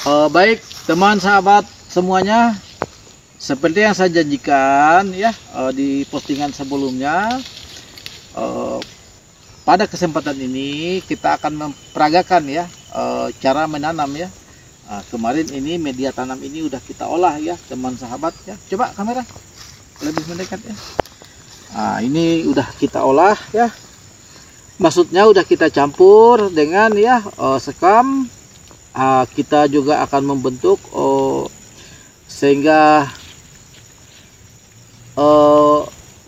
Baik teman sahabat semuanya, seperti yang saya janjikan ya di postingan sebelumnya, pada kesempatan ini kita akan memperagakan ya cara menanam ya. Kemarin ini media tanam ini udah kita olah ya teman sahabat ya. Coba kamera lebih mendekat ya. Ini udah kita olah ya. Maksudnya udah kita campur dengan ya sekam. Kita juga akan membentuk sehingga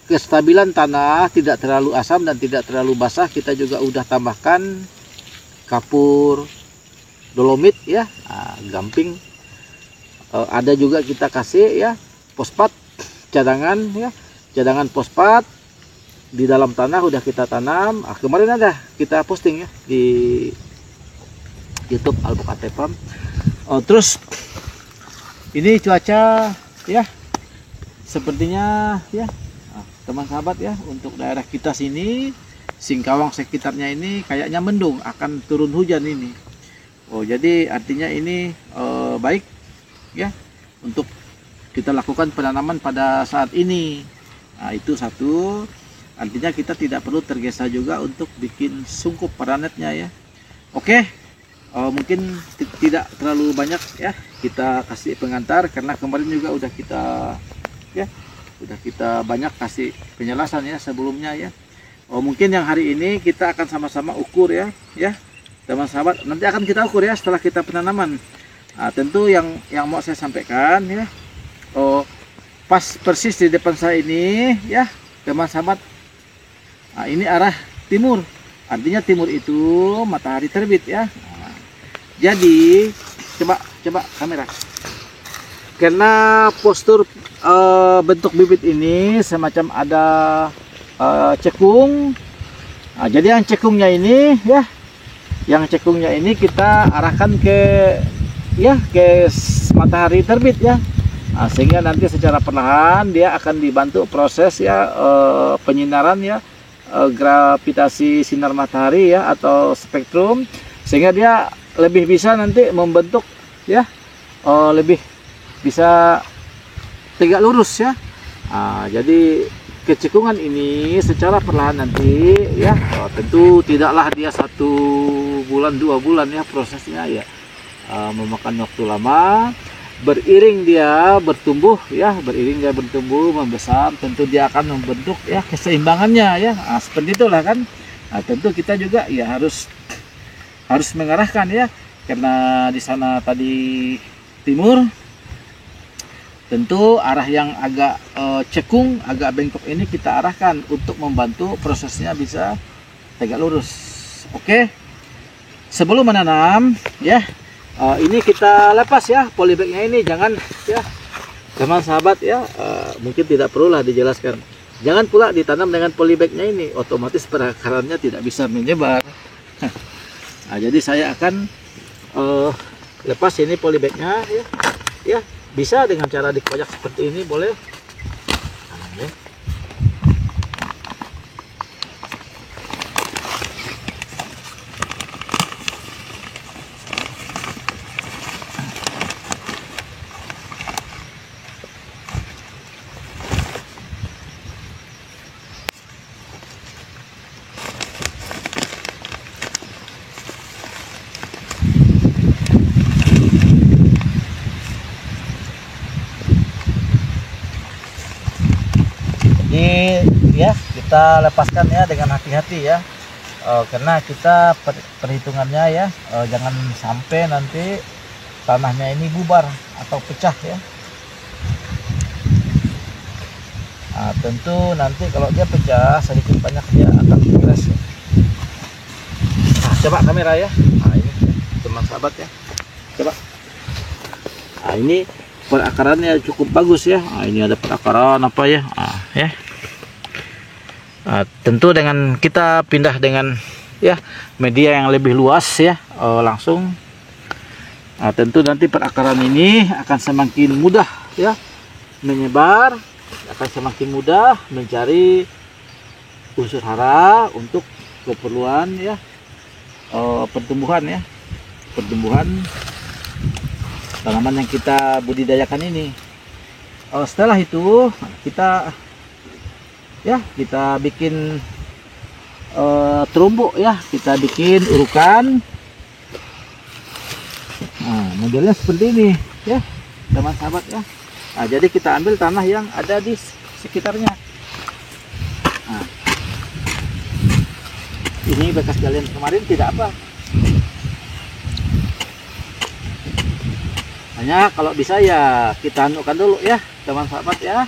kestabilan tanah tidak terlalu asam dan tidak terlalu basah. Kita juga udah tambahkan kapur dolomit ya, gamping. Ada juga kita kasih ya fosfat cadangan ya, cadangan fosfat di dalam tanah udah kita tanam. Kemarin ada kita posting ya di YouTube Alpukat Farm. Terus ini cuaca ya sepertinya ya teman sahabat ya, untuk daerah kita sini Singkawang sekitarnya ini kayaknya mendung, akan turun hujan ini. Jadi artinya ini baik ya untuk kita lakukan penanaman pada saat ini. Itu satu, artinya kita tidak perlu tergesa juga untuk bikin sungkup paranetnya ya. Oke. Mungkin tidak terlalu banyak ya kita kasih pengantar, karena kemarin juga udah kita banyak kasih penjelasan ya sebelumnya ya. Mungkin yang hari ini kita akan sama-sama ukur ya teman sahabat, nanti akan kita ukur ya setelah kita penanaman. Tentu yang mau saya sampaikan ya, pas persis di depan saya ini ya teman sahabat, ini arah timur, artinya timur itu matahari terbit ya. Jadi coba kamera, karena postur bentuk bibit ini semacam ada cekung. Jadi yang cekungnya ini ya, yang cekungnya ini kita arahkan ke matahari terbit ya. Sehingga nanti secara perlahan dia akan dibantu proses ya penyinaran ya, gravitasi sinar matahari ya atau spektrum, sehingga dia lebih bisa nanti membentuk ya, lebih bisa tegak lurus ya. Jadi kecekungan ini secara perlahan nanti ya, tentu tidaklah dia 1 bulan 2 bulan ya prosesnya ya, memakan waktu lama. Beriring dia bertumbuh ya, membesar, tentu dia akan membentuk ya keseimbangannya ya. Seperti itulah kan. Tentu kita juga ya harus mengarahkan ya, karena di sana tadi timur, tentu arah yang agak cekung, agak bengkok ini kita arahkan untuk membantu prosesnya bisa tegak lurus. Oke, sebelum menanam ya, ini kita lepas ya polybagnya ini, jangan ya teman sahabat ya, mungkin tidak perlulah dijelaskan. Jangan pula ditanam dengan polybagnya ini, otomatis perakarannya tidak bisa menyebar. Jadi saya akan lepas ini polybagnya ya, bisa dengan cara dikoyak seperti ini boleh. Ya kita lepaskan ya dengan hati-hati ya, karena kita perhitungannya ya, jangan sampai nanti tanahnya ini bubar atau pecah ya. Tentu nanti kalau dia pecah sedikit banyak dia akan keras ya. Coba kamera ya, ini teman sahabat ya, coba. Ini perakarannya cukup bagus ya. Ini ada perakaran apa ya, ya. Tentu dengan kita pindah dengan ya media yang lebih luas ya, langsung tentu nanti perakaran ini akan semakin mudah ya menyebar, akan semakin mudah mencari unsur hara untuk keperluan ya pertumbuhan ya, pertumbuhan tanaman yang kita budidayakan ini. Setelah itu kita bikin terumbu ya, kita bikin urukan. Nah, modelnya seperti ini ya teman sahabat ya. Nah, jadi kita ambil tanah yang ada di sekitarnya. Nah, ini bekas galian kemarin tidak apa, hanya kalau bisa ya kita anukan dulu ya teman sahabat ya.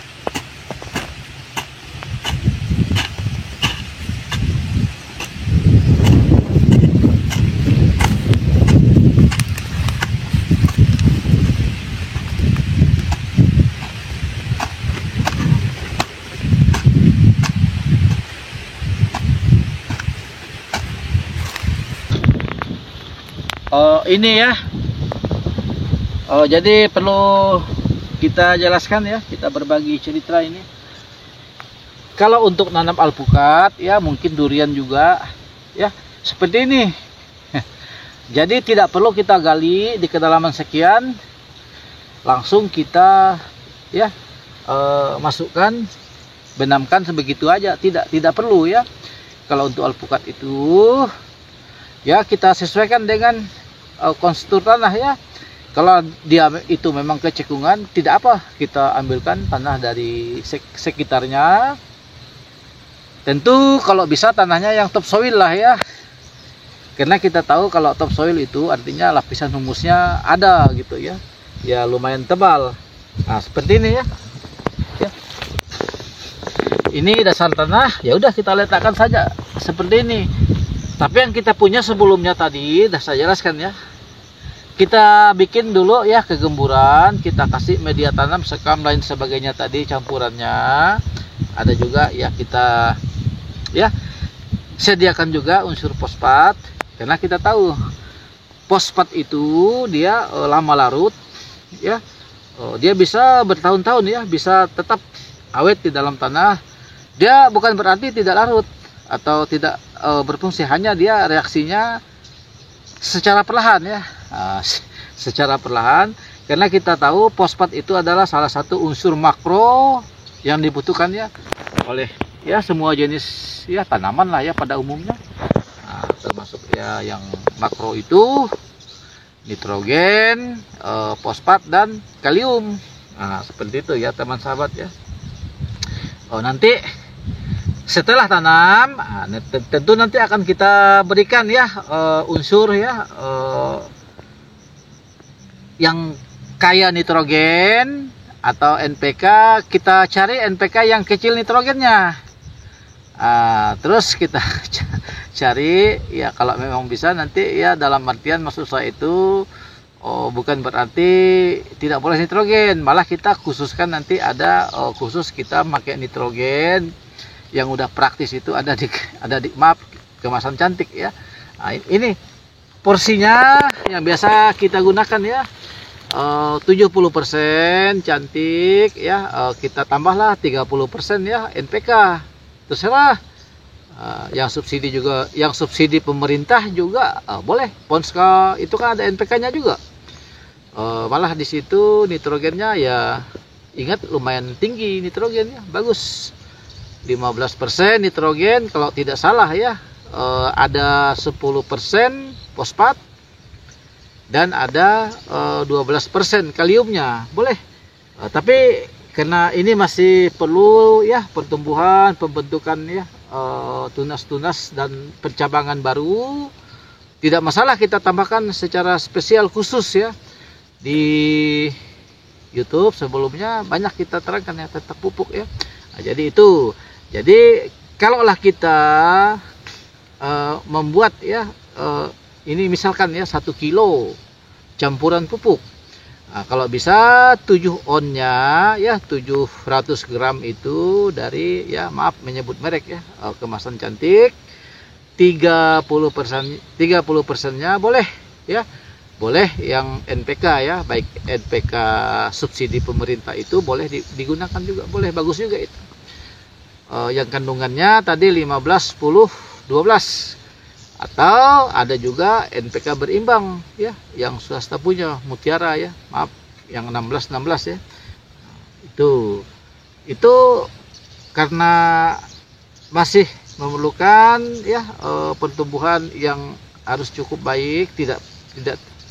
Ini ya, jadi perlu kita jelaskan ya, kita berbagi cerita ini. Kalau untuk nanam alpukat ya, mungkin durian juga ya seperti ini. Jadi tidak perlu kita gali di kedalaman sekian, langsung kita ya masukkan, benamkan sebegitu aja, tidak perlu ya. Kalau untuk alpukat itu ya kita sesuaikan dengan kontur tanah ya. Kalau dia itu memang kecekungan, tidak apa, kita ambilkan tanah dari sekitarnya. Tentu kalau bisa tanahnya yang topsoil lah ya, karena kita tahu kalau topsoil itu artinya lapisan humusnya ada gitu ya, ya lumayan tebal. Nah seperti ini ya, ini dasar tanah, ya udah kita letakkan saja seperti ini. Tapi yang kita punya sebelumnya tadi dah saya jelaskan ya, kita bikin dulu ya kegemburan, kita kasih media tanam, sekam, lain sebagainya tadi campurannya. Ada juga ya kita ya sediakan juga unsur fosfat, karena kita tahu fosfat itu dia lama larut ya, dia bisa bertahun-tahun ya, bisa tetap awet di dalam tanah. Dia bukan berarti tidak larut atau tidak berfungsi, hanya dia reaksinya secara perlahan ya. Secara perlahan, karena kita tahu fosfat itu adalah salah satu unsur makro yang dibutuhkan ya oleh ya semua jenis ya tanaman lah ya pada umumnya. Nah, termasuk ya yang makro itu nitrogen, fosfat dan kalium. Nah, seperti itu ya teman sahabat ya. Nanti setelah tanam, tentu nanti akan kita berikan ya unsur ya yang kaya nitrogen atau NPK. Kita cari NPK yang kecil nitrogennya. Terus kita cari ya, kalau memang bisa nanti ya, dalam artian maksud saya itu bukan berarti tidak boleh nitrogen, malah kita khususkan nanti ada khusus kita pakai nitrogen yang udah praktis, itu ada di maaf, kemasan cantik ya. Nah, ini porsinya yang biasa kita gunakan ya, 70% cantik ya, kita tambahlah 30% ya NPK, terserah. Yang subsidi juga, yang subsidi pemerintah juga boleh. Ponska itu kan ada NPK-nya juga. Malah di situ nitrogennya ya, ingat lumayan tinggi nitrogennya, bagus. 15% nitrogen kalau tidak salah ya. Ada 10% fosfat dan ada 12% kaliumnya, boleh. Tapi karena ini masih perlu ya pertumbuhan, pembentukan ya tunas-tunas dan percabangan baru, tidak masalah kita tambahkan secara spesial khusus ya. Di YouTube sebelumnya banyak kita terangkan ya tentang pupuk ya. Nah, jadi itu, jadi kalaulah kita membuat ya ini misalkan ya 1 kilo campuran pupuk, nah, kalau bisa 7 onnya ya 700 gram itu dari ya, maaf menyebut merek ya, kemasan cantik. 30%nya boleh ya, boleh yang NPK ya, baik NPK subsidi pemerintah itu boleh digunakan juga, boleh, bagus juga itu. Yang kandungannya tadi 15, 10, 12. Atau ada juga NPK berimbang ya, yang swasta punya, Mutiara ya, maaf, yang 16-16 ya. Itu karena masih memerlukan ya pertumbuhan yang harus cukup baik, tidak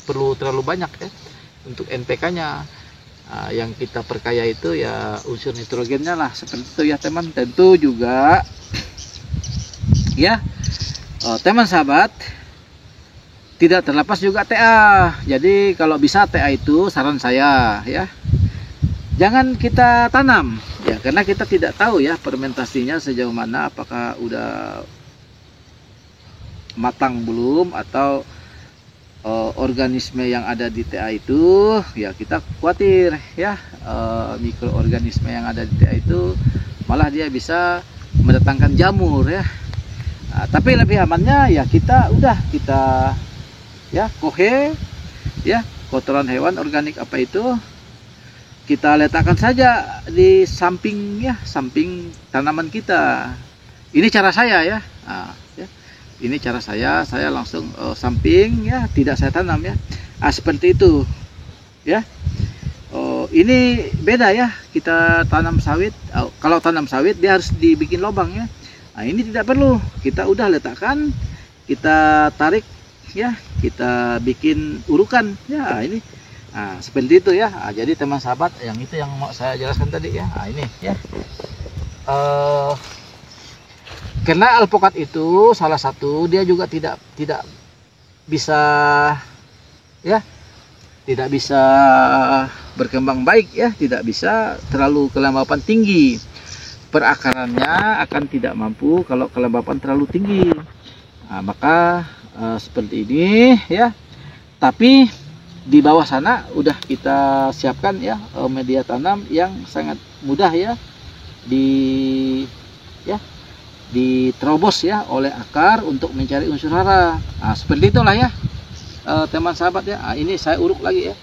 perlu terlalu banyak ya untuk NPK-nya. Yang kita perkaya itu ya unsur nitrogennya lah, seperti itu ya teman. Tentu juga ya teman sahabat, tidak terlepas juga TA. Jadi kalau bisa TA itu saran saya ya, jangan kita tanam ya, karena kita tidak tahu ya fermentasinya sejauh mana, apakah udah matang belum, atau organisme yang ada di TA itu ya kita khawatir ya, mikroorganisme yang ada di TA itu malah dia bisa mendatangkan jamur ya. Tapi lebih amannya ya kita ya kohe ya, kotoran hewan organik apa itu, kita letakkan saja di samping tanaman kita. Ini cara saya ya. Ini cara saya langsung samping ya, tidak saya tanam ya. Seperti itu ya. Ini beda ya, kita tanam sawit. Kalau tanam sawit dia harus dibikin lubang ya. Ini tidak perlu, kita udah letakkan, kita tarik ya, kita bikin urukan ya. Ini seperti itu ya. Jadi teman sahabat, yang itu yang mau saya jelaskan tadi ya. Ini ya, karena alpukat itu salah satu, dia juga tidak bisa ya, tidak bisa berkembang baik ya, tidak bisa terlalu kelembapan tinggi. Perakarannya akan tidak mampu kalau kelembapan terlalu tinggi. Maka seperti ini ya. Tapi di bawah sana udah kita siapkan ya media tanam yang sangat mudah ya diterobos ya oleh akar untuk mencari unsur hara. Seperti itulah ya teman sahabat ya. Ini saya uruk lagi ya.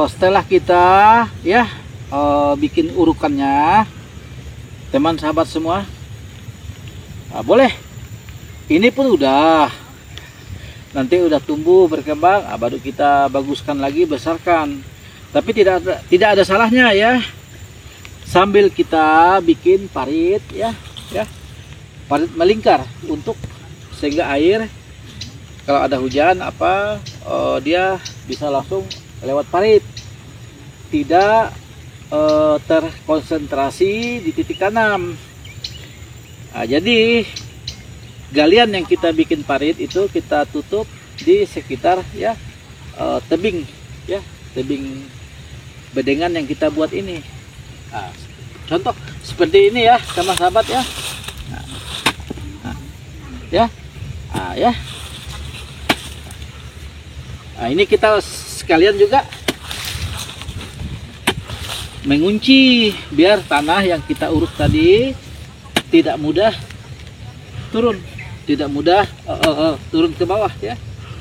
Setelah kita ya bikin urukannya, teman sahabat semua, boleh, ini pun udah nanti udah tumbuh berkembang, baru kita baguskan lagi, besarkan. Tapi tidak ada salahnya ya, sambil kita bikin parit ya, parit melingkar, untuk sehingga air kalau ada hujan dia bisa langsung lewat parit, tidak terkonsentrasi di titik tanam. Jadi galian yang kita bikin parit itu kita tutup di sekitar ya tebing tebing bedengan yang kita buat ini. Contoh seperti ini ya sama sahabat ya. Ini kita sekalian juga mengunci biar tanah yang kita uruk tadi tidak mudah turun, turun ke bawah ya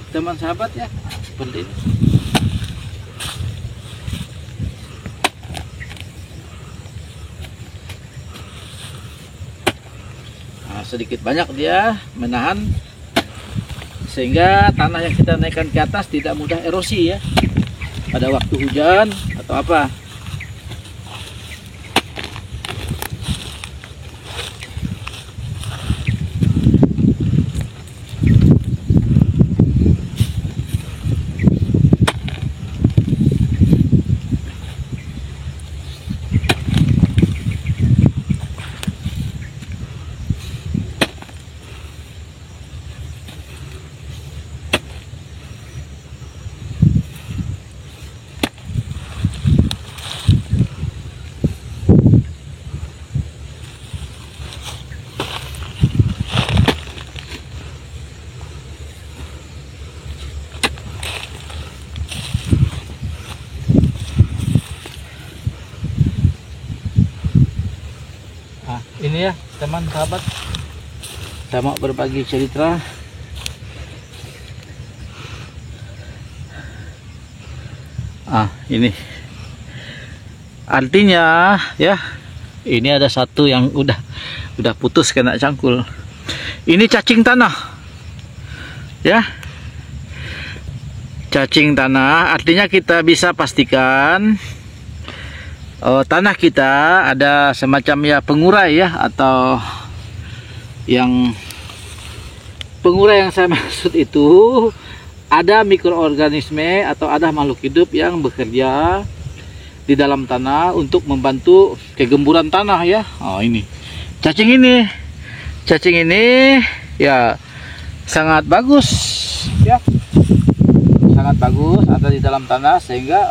teman sahabat ya, seperti ini. Sedikit banyak dia menahan sehingga tanah yang kita naikkan ke atas tidak mudah erosi ya pada waktu hujan atau apa. ini ya teman sahabat, saya mau berbagi cerita. Ini artinya ya, ini ada satu yang udah putus kena cangkul. Ini cacing tanah ya, cacing tanah. Artinya kita bisa pastikan tanah kita ada semacam ya pengurai ya, atau yang pengurai yang saya maksud itu ada mikroorganisme atau ada makhluk hidup yang bekerja di dalam tanah untuk membantu kegemburan tanah ya. Ini cacing ini ya sangat bagus ya, sangat bagus ada di dalam tanah, sehingga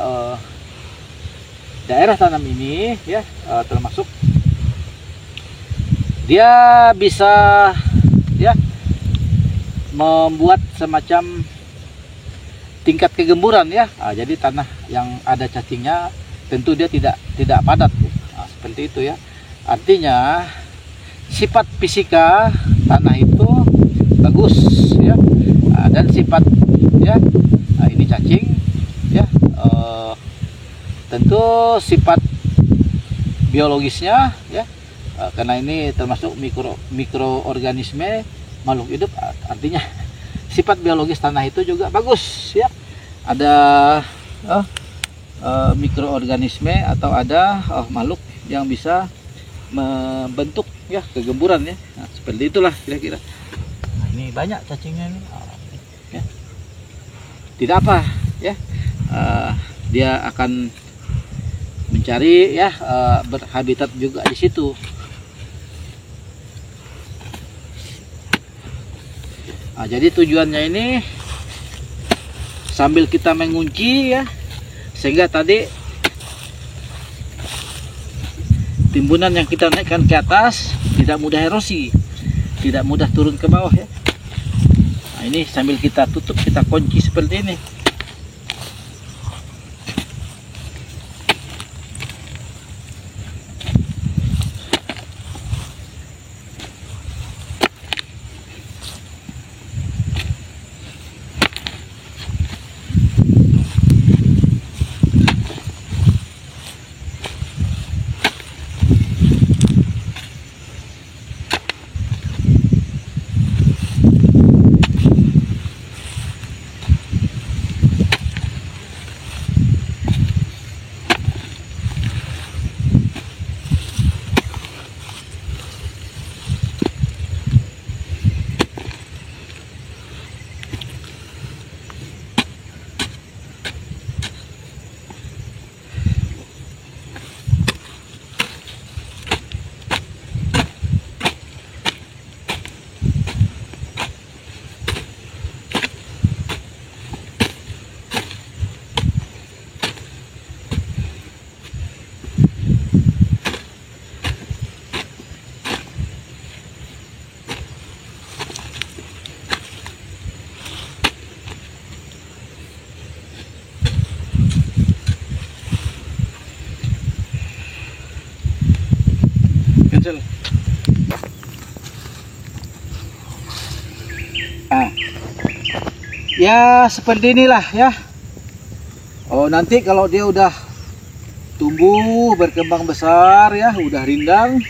daerah tanam ini ya termasuk dia bisa ya membuat semacam tingkat kegemburan ya. Jadi tanah yang ada cacingnya tentu dia tidak padat seperti itu ya. Artinya sifat fisika tanah itu bagus ya, dan sifat ya ini cacing ya, tentu sifat biologisnya ya, karena ini termasuk mikroorganisme makhluk hidup, artinya sifat biologis tanah itu juga bagus ya. Ada mikroorganisme atau ada makhluk yang bisa membentuk ya kegemburan ya. Seperti itulah kira-kira. Ini banyak cacingnya nih ya. Tidak apa ya, dia akan mencari ya, berhabitat juga di situ. Jadi tujuannya ini sambil kita mengunci ya, sehingga tadi timbunan yang kita naikkan ke atas tidak mudah erosi, tidak mudah turun ke bawah ya. Ini sambil kita tutup, kita kunci seperti ini. Ya seperti inilah ya. Nanti kalau dia udah tumbuh berkembang besar ya, udah rindang,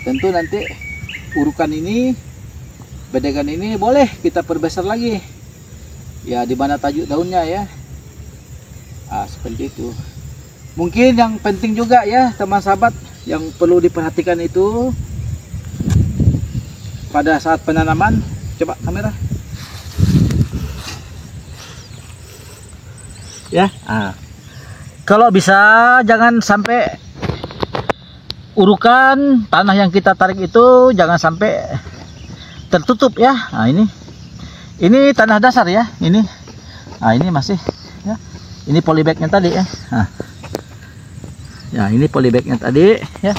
tentu nanti urukan ini, bedengan ini boleh kita perbesar lagi ya, di mana tajuk daunnya ya. Seperti itu. Mungkin yang penting juga ya teman sahabat, yang perlu diperhatikan itu pada saat penanaman. Coba kamera ya. Kalau bisa jangan sampai urukan tanah yang kita tarik itu jangan sampai tertutup ya. Ini tanah dasar ya, ini masih ya, ini polybagnya tadi ya. Ya ini polybagnya tadi ya.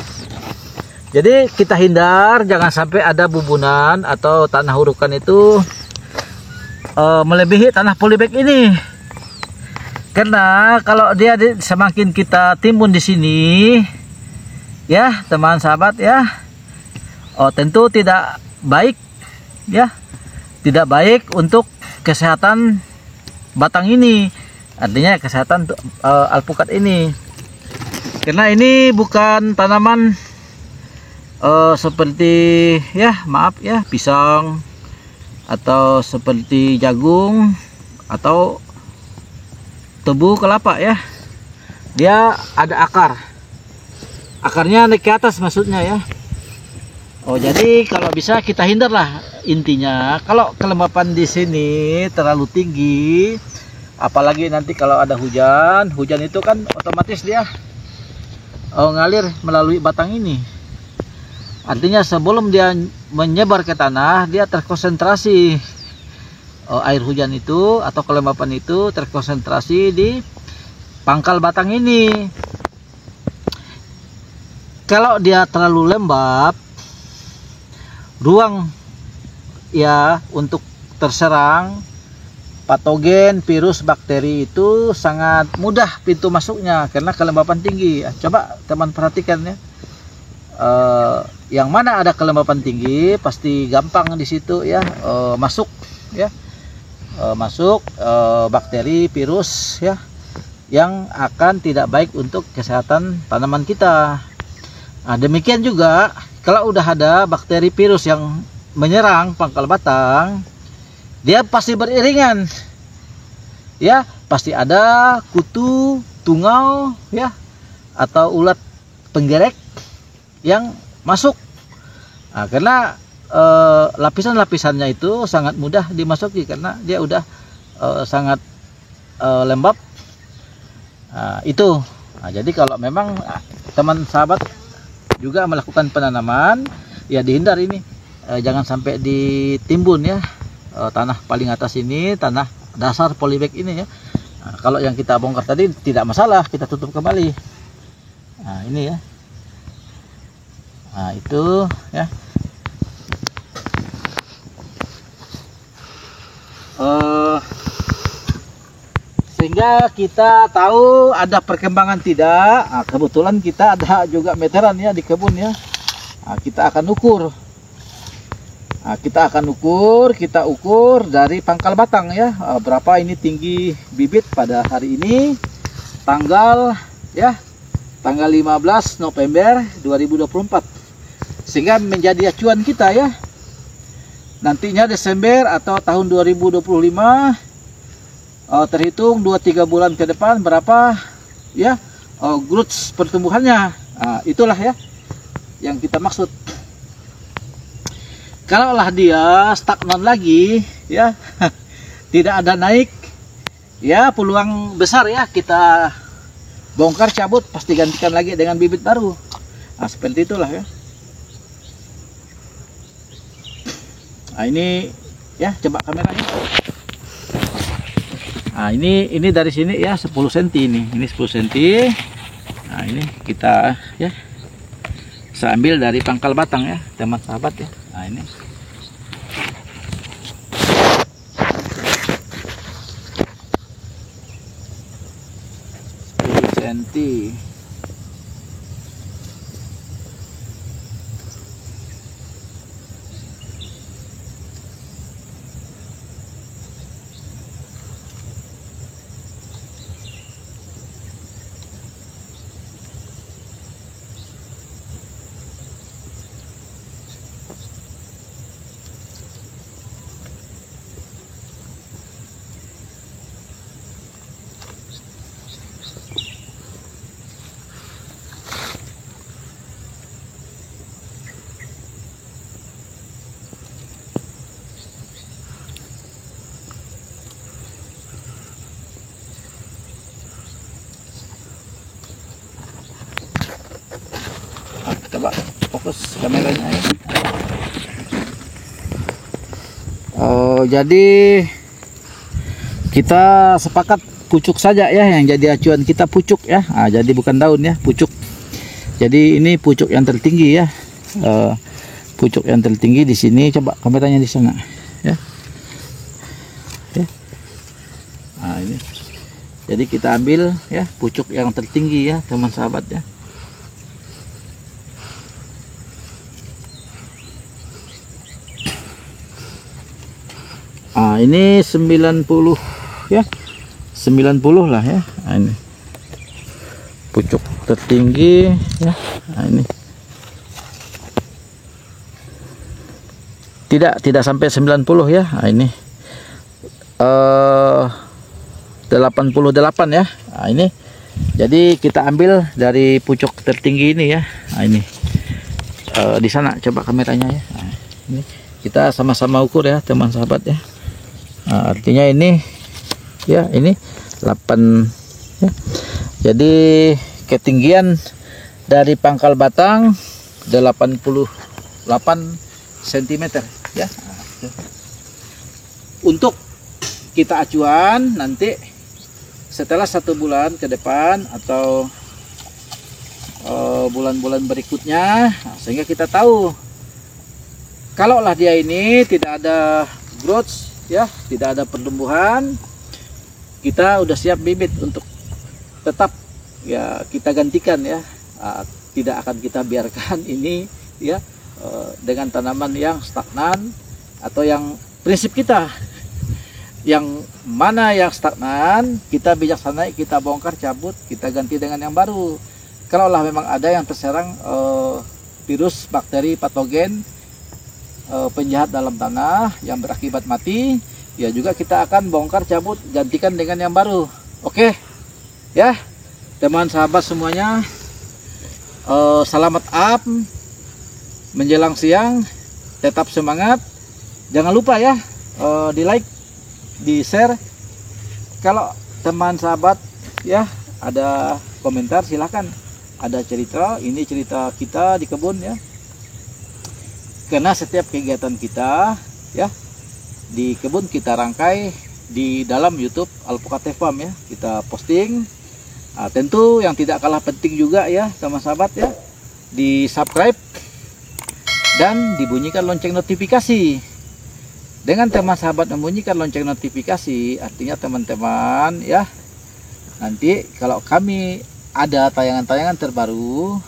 Jadi kita hindar jangan sampai ada bubunan atau tanah urukan itu melebihi tanah polybag ini. Karena kalau dia semakin kita timbun di sini ya teman sahabat ya, tentu tidak baik ya, tidak baik untuk kesehatan batang ini, artinya kesehatan alpukat ini, karena ini bukan tanaman seperti ya maaf ya pisang atau seperti jagung atau tebu kelapa ya. Dia ada akarnya naik ke atas maksudnya ya. Jadi kalau bisa kita hindarlah, intinya kalau kelembapan di sini terlalu tinggi, apalagi nanti kalau ada hujan itu kan otomatis dia ngalir melalui batang ini. Artinya sebelum dia menyebar ke tanah, dia terkonsentrasi air hujan itu atau kelembapan itu terkonsentrasi di pangkal batang ini. Kalau dia terlalu lembab, ruang ya untuk terserang patogen, virus, bakteri itu sangat mudah pintu masuknya karena kelembapan tinggi. Coba teman perhatikan ya, yang mana ada kelembapan tinggi pasti gampang di situ ya masuk ya, masuk bakteri, virus ya, yang akan tidak baik untuk kesehatan tanaman kita. Demikian juga kalau udah ada bakteri, virus yang menyerang pangkal batang, dia pasti beriringan ya, pasti ada kutu, tungau ya, atau ulat penggerek yang masuk. Karena lapisan-lapisannya itu sangat mudah dimasuki karena dia udah sangat lembab. Itu jadi kalau memang teman sahabat juga melakukan penanaman ya, dihindar ini jangan sampai ditimbun ya, tanah paling atas ini, tanah dasar polybag ini ya. Kalau yang kita bongkar tadi tidak masalah, kita tutup kembali. Ini ya, itu ya. Sehingga kita tahu ada perkembangan tidak. Kebetulan kita ada juga meteran ya di kebun ya. Kita akan ukur. Kita ukur dari pangkal batang ya, berapa ini tinggi bibit pada hari ini, tanggal 15 November 2024, sehingga menjadi acuan kita ya. Nantinya Desember atau tahun 2025, terhitung 2-3 bulan ke depan berapa ya growth pertumbuhannya. Itulah ya yang kita maksud. Kalaulah dia stagnan lagi ya, tidak ada naik ya, peluang besar ya kita bongkar, cabut, pasti gantikan lagi dengan bibit baru. Seperti itulah ya. Ini ya, coba kameranya. Ini dari sini ya 10 cm ini 10 cm. Ini kita ya saya ambil dari pangkal batang ya, teman sahabat ya. Ini 10 cm. Coba fokus kameranya ya. Jadi kita sepakat pucuk saja ya, yang jadi acuan kita pucuk ya. Jadi bukan daun ya, pucuk. Jadi ini pucuk yang tertinggi ya, pucuk yang tertinggi di sini. Coba kameranya di sana ya. Ini jadi kita ambil ya pucuk yang tertinggi ya teman sahabat ya. Nah, ini 90 ya. 90 lah ya. Nah, ini pucuk tertinggi ya. Nah, ini tidak sampai 90 ya. Nah, ini 88 ya. Nah, ini jadi kita ambil dari pucuk tertinggi ini ya. Nah, ini di sana coba kameranya ya. Nah, ini kita sama-sama ukur ya teman sahabat ya. Nah, artinya ini ya, ini 8 ya. Jadi ketinggian dari pangkal batang 88 cm ya. Untuk kita acuan nanti setelah 1 bulan ke depan atau bulan-bulan berikutnya, sehingga kita tahu kalaulah dia ini tidak ada growth ya, tidak ada pertumbuhan, kita udah siap bibit untuk tetap ya kita gantikan ya. Tidak akan kita biarkan ini ya dengan tanaman yang stagnan atau yang prinsip kita yang mana yang stagnan kita bijaksana, kita bongkar cabut, kita ganti dengan yang baru. Kalaulah memang ada yang terserang virus, bakteri, patogen, penjahat dalam tanah yang berakibat mati, ya juga kita akan bongkar cabut, gantikan dengan yang baru. Oke ya teman sahabat semuanya, selamat up menjelang siang, tetap semangat, jangan lupa ya di like, di share. Kalau teman sahabat ya ada komentar silahkan, ada cerita, ini cerita kita di kebun ya, karena setiap kegiatan kita ya di kebun kita rangkai di dalam YouTube Alpukat Farm ya, kita posting. Nah, tentu yang tidak kalah penting juga ya teman sahabat ya, di subscribe dan dibunyikan lonceng notifikasi. Dengan teman sahabat membunyikan lonceng notifikasi, artinya teman-teman ya, nanti kalau kami ada tayangan-tayangan terbaru,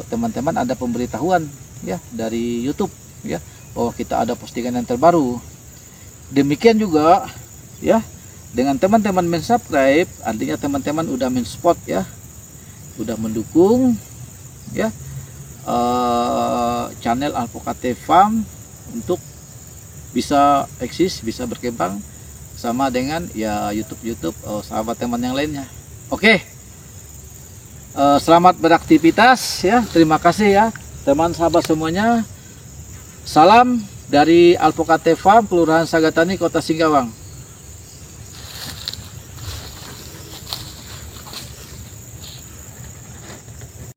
teman-teman ada pemberitahuan ya dari YouTube ya, bahwa kita ada postingan yang terbaru. Demikian juga ya dengan teman-teman mensubscribe, artinya teman-teman udah mensupport ya, udah mendukung ya channel Alpukat Farm untuk bisa eksis, bisa berkembang sama dengan ya YouTube sahabat teman yang lainnya. Oke, selamat beraktivitas ya, terima kasih ya teman sahabat semuanya. Salam dari Alpukat Farm, Kelurahan Sagatani, Kota Singkawang.